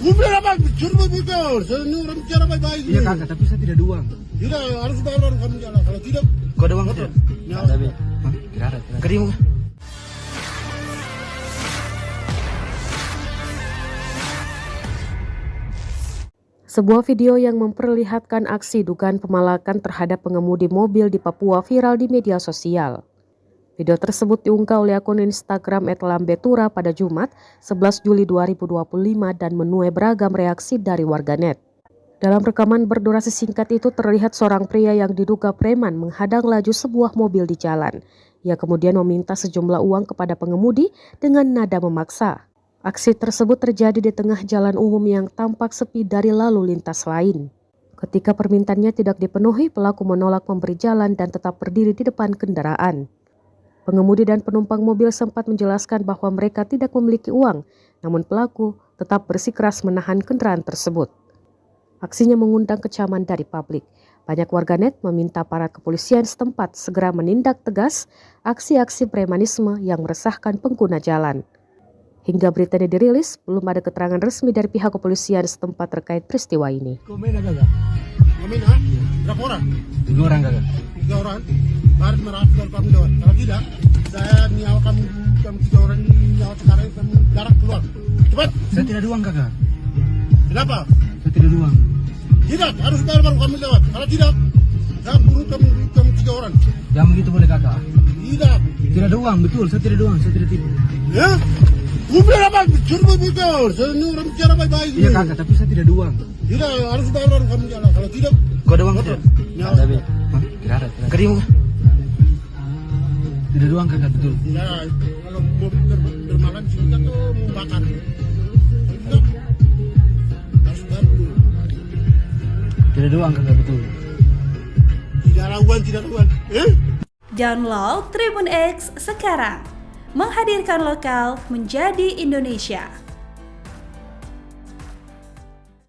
Udah apa? Suruh bocor. Saya ini orang bicara baik-baik. Iya kakak, tapi saya tidak ada uang. Tidak, harus bayar kamu jalan. Kalau tidak, Kau ada uang tidak? ya. Ada, Bi. Hah? Tidak ada. Kerimu. Sebuah video yang memperlihatkan aksi dugaan pemalakan terhadap pengemudi mobil di Papua viral di media sosial. Video tersebut diunggah oleh akun Instagram @lambetura pada Jumat 11 Juli 2025 dan menuai beragam reaksi dari warganet. Dalam rekaman berdurasi singkat itu terlihat seorang pria yang diduga preman menghadang laju sebuah mobil di jalan. Ia kemudian meminta sejumlah uang kepada pengemudi dengan nada memaksa. Aksi tersebut terjadi di tengah jalan umum yang tampak sepi dari lalu lintas lain. Ketika permintaannya tidak dipenuhi, pelaku menolak memberi jalan dan tetap berdiri di depan kendaraan. Pengemudi dan penumpang mobil sempat menjelaskan bahwa mereka tidak memiliki uang, namun pelaku tetap bersikeras menahan kendaraan tersebut. Aksinya mengundang kecaman dari publik. Banyak warganet meminta aparat kepolisian setempat segera menindak tegas aksi-aksi premanisme yang meresahkan pengguna jalan. Hingga berita ini dirilis, belum ada keterangan resmi dari pihak kepolisian setempat terkait peristiwa ini. Komen kakak? Komen, ha? Berapa orang? 3 orang kakak. 3 orang. Baru merasa kamu lewat. Kalau tidak, saya nyawa kamu 3 orang nyawa sekarang kamu jarak keluar. Cepat. Saya tidak ada uang kakak. Kenapa? Saya tidak ada uang. Tidak, harus bayar baru kamu lewat. Kalau tidak, saya bunuh kamu 3 orang. Jangan begitu boleh kakak. Tidak. Tidak ada uang, betul. Saya tidak ada uang, saya tidak tipu. Ya? Udah apa? Suruh bocor. Saya ini orang bicara baik-baik. Iya kakak, tapi saya tidak ada uang. Tidak, harus bayar baru kamu jalan. Kalau tidak, Kau ada uang tidak? ya. Ada, Bi. Hah? Tidak ada. Kerimu. Tidak ada uang kakak, betul. Tidak, kalau mau bermalam sini tuh mau bakar. Tidak, harus bayar dulu. Tidak ada uang kakak, betul. Tidak ada uang, tidak ada uang. Download Tribun X sekarang. Menghadirkan lokal menjadi Indonesia.